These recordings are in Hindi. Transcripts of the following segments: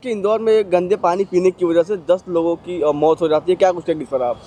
कि इंदौर में गंदे पानी पीने की वजह से 10 लोगों की मौत हो जाती है। क्या कुछ टेक्निक पर आप?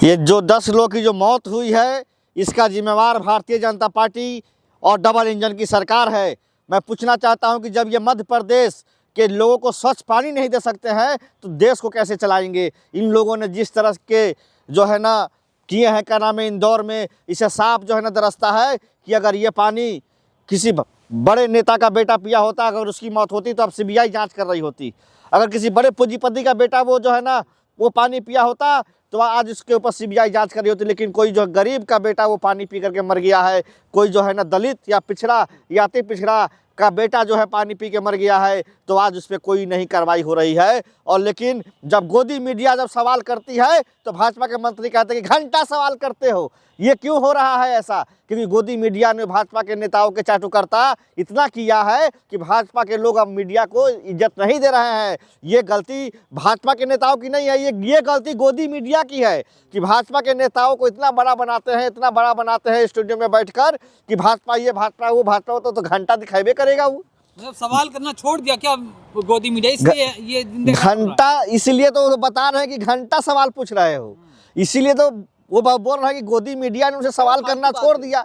ये जो 10 लोगों की जो मौत हुई है, इसका जिम्मेवार भारतीय जनता पार्टी और डबल इंजन की सरकार है। मैं पूछना चाहता हूं कि जब ये मध्य प्रदेश के लोगों को स्वच्छ पानी नहीं दे सकते हैं तो देश को कैसे चलाएंगे। इन लोगों ने जिस तरह के जो है ना किए हैं, क्या नाम है, इंदौर में, इसे साफ जो है ना दरसता है कि अगर ये पानी किसी बड़े नेता का बेटा पिया होता, अगर उसकी मौत होती तो अब सीबीआई जांच कर रही होती। अगर किसी बड़े पूंजीपति का बेटा वो जो है ना वो पानी पिया होता तो आज उसके ऊपर सीबीआई जांच कर रही होती। लेकिन कोई जो गरीब का बेटा वो पानी पी करके मर गया है, कोई जो है ना दलित या पिछड़ा या अति पिछड़ा का बेटा जो है पानी पी के मर गया है, तो आज उस पर कोई नहीं कार्रवाई हो रही है। और लेकिन जब गोदी मीडिया जब सवाल करती है तो भाजपा के मंत्री कहते हैं कि घंटा सवाल करते हो। ये क्यों हो रहा है ऐसा? क्योंकि गोदी मीडिया ने भाजपा के नेताओं के चाटुकर्ता इतना किया है कि भाजपा के लोग अब मीडिया को इज्जत नहीं दे रहे हैं। ये गलती भाजपा के नेताओं की नहीं है, ये गलती गोदी मीडिया की है कि भाजपा के नेताओं को इतना बड़ा बनाते हैं स्टूडियो में बैठकर कि भाजपा ये भाजपा वो भाजपा, तो घंटा दिखाई करेगा। वो मतलब सवाल करना छोड़ दिया क्या गोदी मीडिया? इसलिए ये घंटा, इसीलिए तो बता रहे हैं कि घंटा सवाल पूछ रहे हो, इसीलिए तो वो बोल रहा है कि गोदी मीडिया ने उनसे सवाल करना छोड़ दिया।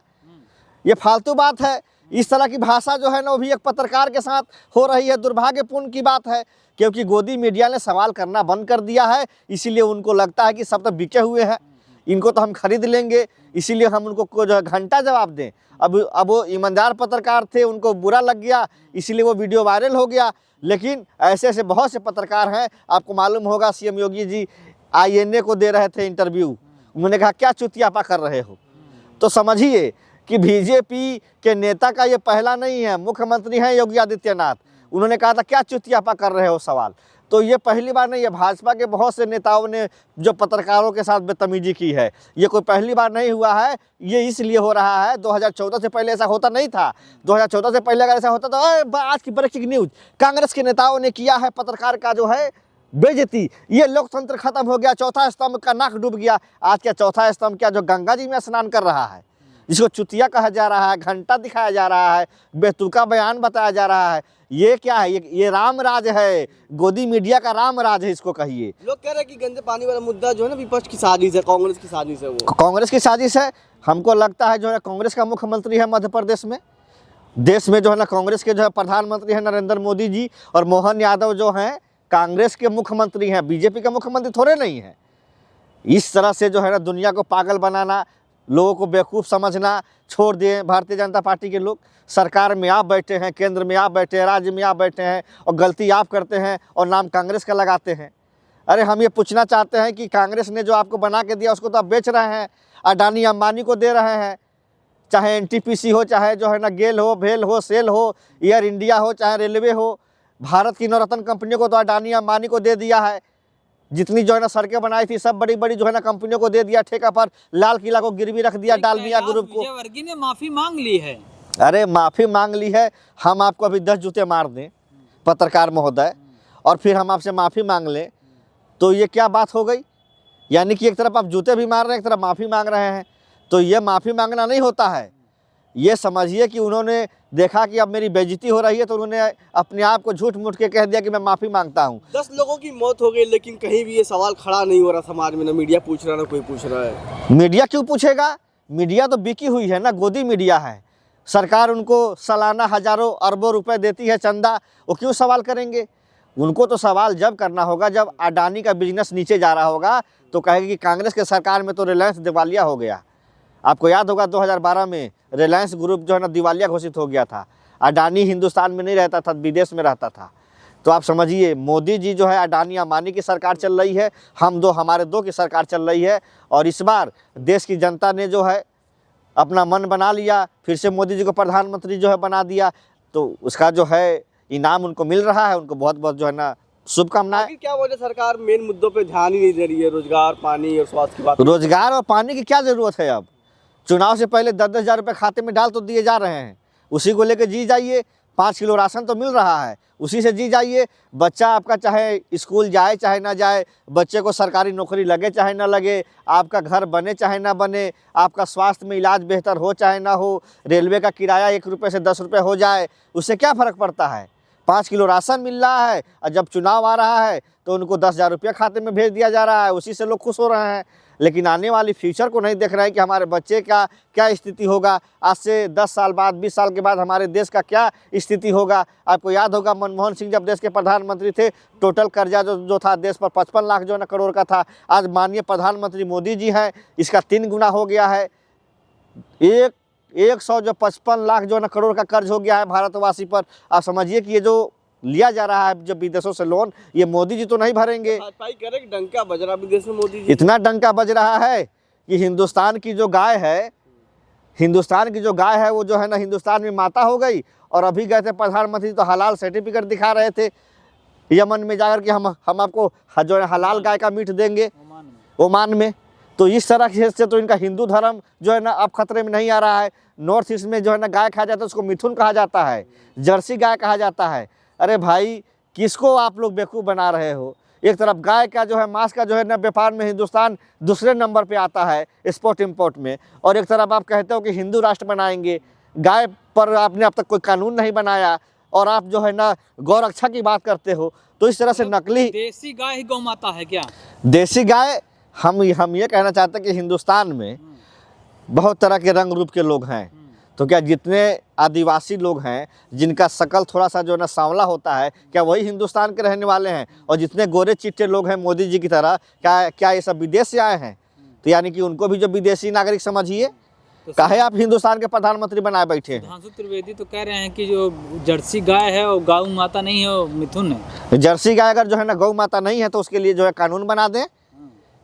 ये फालतू बात है। इस तरह की भाषा जो है ना वो भी एक पत्रकार के साथ हो रही है। दुर्भाग्यपूर्ण की बात है क्योंकि गोदी मीडिया ने सवाल करना बंद कर दिया है। इसीलिए उनको लगता है कि सब तो बिके हुए हैं, इनको तो हम खरीद लेंगे, इसीलिए हम उनको जो है घंटा जवाब दें। अब वो ईमानदार पत्रकार थे, उनको बुरा लग गया, इसीलिए वो वीडियो वायरल हो गया। लेकिन ऐसे ऐसे बहुत से पत्रकार हैं, आपको मालूम होगा सीएम योगी जी INA को दे रहे थे इंटरव्यू, उन्होंने कहा क्या चुतियापा कर रहे हो। तो समझिए कि बीजेपी के नेता का ये पहला नहीं है, मुख्यमंत्री हैं योगी आदित्यनाथ, उन्होंने कहा था क्या चुतियापा कर रहे हो सवाल। तो ये पहली बार नहीं है, भाजपा के बहुत से नेताओं ने जो पत्रकारों के साथ बदतमीजी की है, ये कोई पहली बार नहीं हुआ है। ये इसलिए हो रहा है, 2014 से पहले ऐसा होता नहीं था। 2014 से पहले अगर ऐसा होता तो आज की ब्रेकिंग न्यूज, कांग्रेस के नेताओं ने किया है पत्रकार का जो है बेइज्जती, ये लोकतंत्र खत्म हो गया, चौथा स्तंभ का नाक डूब गया। आज क्या चौथा स्तंभ क्या जो गंगा जी में स्नान कर रहा है, जिसको चुतिया कहा जा रहा है, घंटा दिखाया जा रहा है, बेतुका बयान बताया जा रहा है, ये क्या है? ये राम राज है, गोदी मीडिया का राम राज है, इसको कहिए। लोग कह रहे हैं कि गंदे पानी वाला मुद्दा जो है ना विपक्ष की साजिश है, कांग्रेस की साजिश है। वो कांग्रेस की साजिश है। हमको लगता है जो है कांग्रेस का मुख्यमंत्री है मध्य प्रदेश में, देश में जो है ना कांग्रेस के जो है प्रधानमंत्री है नरेंद्र मोदी जी, और मोहन यादव जो हैं कांग्रेस के मुख्यमंत्री हैं, बीजेपी के मुख्यमंत्री थोड़े नहीं हैं। इस तरह से जो है ना दुनिया को पागल बनाना, लोगों को बेवकूफ़ समझना छोड़ दिए भारतीय जनता पार्टी के लोग। सरकार में आप बैठे हैं, केंद्र में आप बैठे हैं, राज्य में आप बैठे हैं, और गलती आप करते हैं और नाम कांग्रेस का लगाते हैं। अरे हम ये पूछना चाहते हैं कि कांग्रेस ने जो आपको बना के दिया उसको तो आप बेच रहे हैं, अडानी अंबानी को दे रहे हैं। चाहे NTPC हो, चाहे जो है ना गेल हो, भेल हो, सेल हो, एयर इंडिया हो, चाहे रेलवे हो, भारत की नवरत्न कंपनियों को तो अडानी अंबानी को दे दिया है। जितनी जो है ना सड़कें बनाई थी सब बड़ी बड़ी जो है ना कंपनियों को दे दिया ठेका पर। लाल किला को गिरवी रख दिया डालमिया ग्रुप को। वर्गीय ने माफी मांग ली है। अरे माफ़ी मांग ली है, हम आपको अभी 10 जूते मार दें पत्रकार महोदय, और फिर हम आपसे माफ़ी मांग लें, तो ये क्या बात हो गई? यानी कि एक तरफ आप जूते भी मार रहे हैं, एक तरफ माफ़ी मांग रहे हैं। तो ये माफ़ी मांगना नहीं होता है। ये समझिए कि उन्होंने देखा कि अब मेरी बेइज्जती हो रही है, तो उन्होंने अपने आप को झूठ मूठ के कह दिया कि मैं माफ़ी मांगता हूँ। 10 लोगों की मौत हो गई, लेकिन कहीं भी ये सवाल खड़ा नहीं हो रहा समाज में, ना मीडिया पूछ रहा, ना कोई पूछ रहा है। मीडिया क्यों पूछेगा? मीडिया तो बिकी हुई है ना, गोदी मीडिया है। सरकार उनको सालाना हजारों अरबों रुपए देती है चंदा, वो क्यों सवाल करेंगे? उनको तो सवाल जब करना होगा जब अडानी का बिजनेस नीचे जा रहा होगा, तो कहेगा कि कांग्रेस के सरकार में तो रिलायंस दिवालिया हो गया। आपको याद होगा 2012 में रिलायंस ग्रुप जो है ना दिवालिया घोषित हो गया था। अडानी हिंदुस्तान में नहीं रहता था, विदेश में रहता था। तो आप समझिए मोदी जी जो है अडानी अंबानी की सरकार चल रही है, हम दो हमारे दो की सरकार चल रही है। और इस बार देश की जनता ने जो है अपना मन बना लिया, फिर से मोदी जी को प्रधानमंत्री जो है बना दिया, तो उसका जो है इनाम उनको मिल रहा है। उनको बहुत बहुत जो है ना शुभकामनाएं। क्या वजह सरकार मेन मुद्दों पे ध्यान ही नहीं दे रही है? रोजगार, पानी और स्वास्थ्य की बात। रोजगार और पानी की क्या ज़रूरत है? अब चुनाव से पहले 10-10 हज़ार रुपये खाते में डाल तो दिए जा रहे हैं, उसी को लेकर जी जाइए। 5 किलो राशन तो मिल रहा है, उसी से जी जाइए। बच्चा आपका चाहे स्कूल जाए चाहे ना जाए, बच्चे को सरकारी नौकरी लगे चाहे ना लगे, आपका घर बने चाहे ना बने, आपका स्वास्थ्य में इलाज बेहतर हो चाहे ना हो, रेलवे का किराया 1 रुपये से 10 रुपये हो जाए, उससे क्या फ़र्क पड़ता है? 5 किलो राशन मिल रहा है, और जब चुनाव आ रहा है तो उनको 10,000 रुपया खाते में भेज दिया जा रहा है, उसी से लोग खुश हो रहे हैं। लेकिन आने वाली फ्यूचर को नहीं देख रहे हैं कि हमारे बच्चे का क्या स्थिति होगा, आज से 10 साल बाद 20 साल के बाद हमारे देश का क्या स्थिति होगा। आपको याद होगा मनमोहन सिंह जब देश के प्रधानमंत्री थे, टोटल कर्जा जो था देश पर 55 लाख जो है ना करोड़ का था। आज माननीय प्रधानमंत्री मोदी जी हैं, इसका 3 गुना हो गया है। 155 लाख जो है ना करोड़ का कर्ज हो गया है भारतवासी पर। आप समझिए कि ये जो लिया जा रहा है जब विदेशों से लोन, ये मोदी जी तो नहीं भरेंगे। भाजपा ही करे कि डंका बज रहा विदेश में मोदी जी। इतना डंका बज रहा है कि हिंदुस्तान की जो गाय है वो जो है ना हिंदुस्तान में माता हो गई। और अभी गए थे प्रधानमंत्री तो हलाल सर्टिफिकेट दिखा रहे थे यमन में जाकर कि हम आपको जो है हलाल गाय का मीट देंगे ओमान में। तो इस तरह से तो इनका हिंदू धर्म जो है ना अब खतरे में नहीं आ रहा है। नॉर्थ ईस्ट में जो है ना गाय खाया जाता है उसको मिथुन कहा जाता है, जर्सी गाय कहा जाता है। अरे भाई, किसको आप लोग बेवकूफ़ बना रहे हो? एक तरफ गाय का जो है मांस का जो है ना व्यापार में हिंदुस्तान दूसरे नंबर पे आता है एक्सपोर्ट इंपोर्ट में, और एक तरफ आप कहते हो कि हिंदू राष्ट्र बनाएंगे। गाय पर आपने अब तक कोई कानून नहीं बनाया और आप जो है ना गौरक्षा की बात करते हो। तो इस तरह से नकली देसी गाय ही गौ माता है क्या? देसी गाय, हम ये कहना चाहते हैं कि हिंदुस्तान में बहुत तरह के रंग रूप के लोग हैं। तो क्या जितने आदिवासी लोग हैं जिनका शकल थोड़ा सा जो है ना सांवला होता है, क्या वही हिंदुस्तान के रहने वाले हैं? और जितने गोरे चिट्टे लोग हैं मोदी जी की तरह, क्या ये सब विदेश से आए हैं? तो यानी कि उनको भी जो विदेशी नागरिक समझिए। तो काहे आप हिंदुस्तान के प्रधानमंत्री बनाए बैठे हैं? सुधांशु त्रिवेदी तो कह रहे हैं कि जो जर्सी गाय है वो गौ माता नहीं है, वो मिथुन है। जर्सी गाय अगर जो है ना गौ माता नहीं है तो उसके लिए जो है कानून बना दें,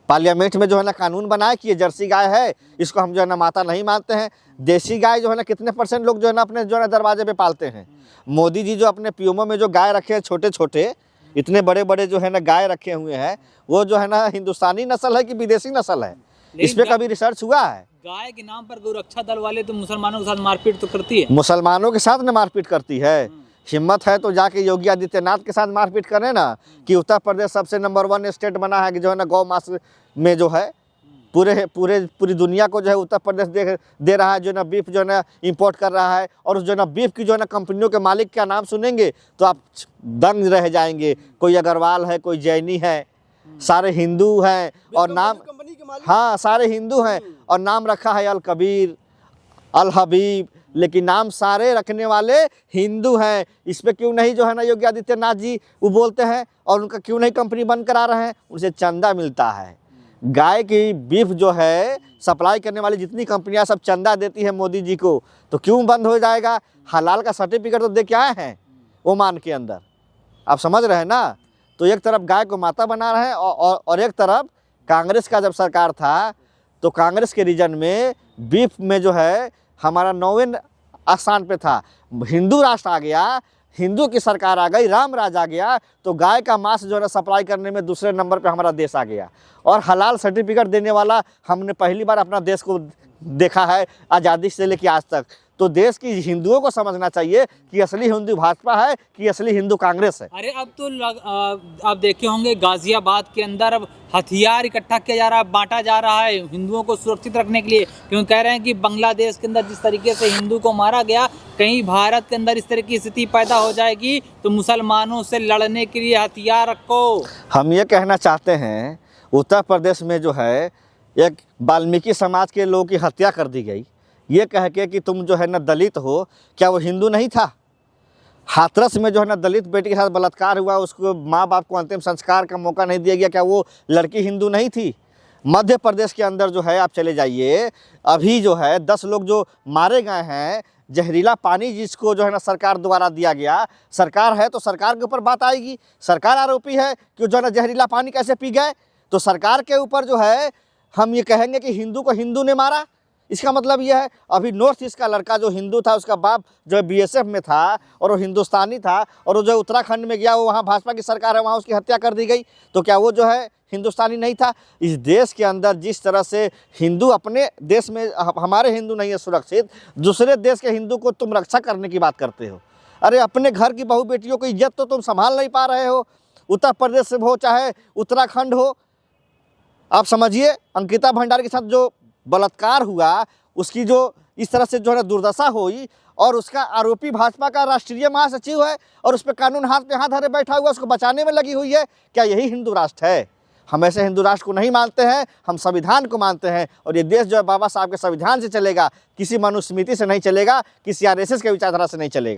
पार्लियामेंट में जो है ना कानून बनाए कि ये जर्सी गाय है, इसको हम जो है ना माता नहीं मानते हैं। देसी गाय जो है ना कितने % लोग जो है ना अपने जो है ना दरवाजे पे पालते हैं। मोदी जी जो अपने पीएमओ में जो गाय रखे हैं, छोटे छोटे इतने बड़े बड़े जो है ना गाय रखे हुए हैं, वो जो है ना हिंदुस्तानी नस्ल है कि विदेशी नस्ल है? इस पे कभी रिसर्च हुआ है? गाय के नाम पर गौरक्षा दल वाले तो मुसलमानों के साथ मारपीट तो करती है। मुसलमानों के साथ न मारपीट करती है। हिम्मत है तो जाके योगी आदित्यनाथ के साथ मारपीट करें ना, कि उत्तर प्रदेश सबसे नंबर 1 स्टेट बना है कि जो है ना गौ मांस में जो है पूरी दुनिया को जो है उत्तर प्रदेश दे रहा है, जो है ना बीफ जो है ना इंपोर्ट कर रहा है। और उस जो है ना बीफ की जो है ना कंपनियों के मालिक का नाम सुनेंगे तो आप दंग रह जाएंगे। कोई अग्रवाल है, कोई जैनी है, सारे हिंदू हैं और नाम, कंपनी के मालिक। हाँ सारे हिंदू हैं और नाम रखा है अल कबीर, अल हबीब, लेकिन नाम सारे रखने वाले हिंदू हैं। इस पे क्यों नहीं जो है ना योगी आदित्यनाथ जी वो बोलते हैं, और उनका क्यों नहीं कंपनी बंद करा रहे हैं? उनसे चंदा मिलता है। गाय की बीफ जो है सप्लाई करने वाली जितनी कंपनियां सब चंदा देती है मोदी जी को, तो क्यों बंद हो जाएगा? हलाल का सर्टिफिकेट तो दे के आए हैं ओमान के अंदर, आप समझ रहे हैं ना। तो एक तरफ गाय को माता बना रहे हैं और एक तरफ कांग्रेस का जब सरकार था तो कांग्रेस के रीजन में बीफ में जो है हमारा 9वें स्थान पे था। हिंदू राष्ट्र आ गया, हिंदू की सरकार आ गई, राम राज आ गया, तो गाय का मांस जो है ना सप्लाई करने में दूसरे नंबर पे हमारा देश आ गया। और हलाल सर्टिफिकेट देने वाला हमने पहली बार अपना देश को देखा है आज़ादी से लेकर आज तक। तो देश की हिंदुओं को समझना चाहिए कि असली हिंदू भाजपा है कि असली हिंदू कांग्रेस है। अरे अब तो आप देखे होंगे गाजियाबाद के अंदर अब हथियार इकट्ठा किया जा रहा है, बांटा जा रहा है हिंदुओं को सुरक्षित रखने के लिए, क्योंकि कह रहे हैं कि बांग्लादेश के अंदर जिस तरीके से हिंदू को मारा गया, कहीं भारत के अंदर इस तरह की स्थिति पैदा हो जाएगी तो मुसलमानों से लड़ने के लिए हथियार रखो। हम ये कहना चाहते हैं उत्तर प्रदेश में जो है एक वाल्मीकि समाज के लोगों की हत्या कर दी गई, ये कह के कि तुम जो है ना दलित हो। क्या वो हिंदू नहीं था? हाथरस में जो है ना दलित बेटी के साथ बलात्कार हुआ, उसको माँ बाप को अंतिम संस्कार का मौका नहीं दिया गया, क्या वो लड़की हिंदू नहीं थी? मध्य प्रदेश के अंदर जो है आप चले जाइए, अभी जो है 10 लोग जो मारे गए हैं, जहरीला पानी जिसको जो है ना सरकार द्वारा दिया गया, सरकार है तो सरकार के ऊपर बात आएगी। सरकार आरोपी है कि जो है ना जहरीला पानी कैसे पी गए, तो सरकार के ऊपर जो है हम ये कहेंगे कि हिंदू को हिंदू ने मारा। इसका मतलब यह है अभी नॉर्थ ईस्ट का लड़का जो हिंदू था, उसका बाप जो है बीएसएफ में था और वो हिंदुस्तानी था, और वो जो उत्तराखंड में गया, वो वहाँ भाजपा की सरकार है, वहाँ उसकी हत्या कर दी गई, तो क्या वो जो है हिंदुस्तानी नहीं था? इस देश के अंदर जिस तरह से हिंदू अपने देश में, हमारे हिंदू नहीं है सुरक्षित, दूसरे देश के हिंदू को तुम रक्षा करने की बात करते हो। अरे अपने घर की बहू बेटियों की इज्जत तो तुम संभाल नहीं पा रहे हो। उत्तर प्रदेश से हो चाहे उत्तराखंड हो, आप समझिए अंकिता भंडारी के साथ जो बलात्कार हुआ, उसकी जो इस तरह से जो है ना दुर्दशा हुई, और उसका आरोपी भाजपा का राष्ट्रीय महासचिव है और उस पर कानून हाथ पे हाथ धरे बैठा हुआ, उसको बचाने में लगी हुई है। क्या यही हिंदू राष्ट्र है? हम ऐसे हिंदू राष्ट्र को नहीं मानते हैं, हम संविधान को मानते हैं। और ये देश जो है बाबा साहब के संविधान से चलेगा, किसी मनुस्मृति से नहीं चलेगा, किसी आरएसएस के विचारधारा से नहीं चलेगा।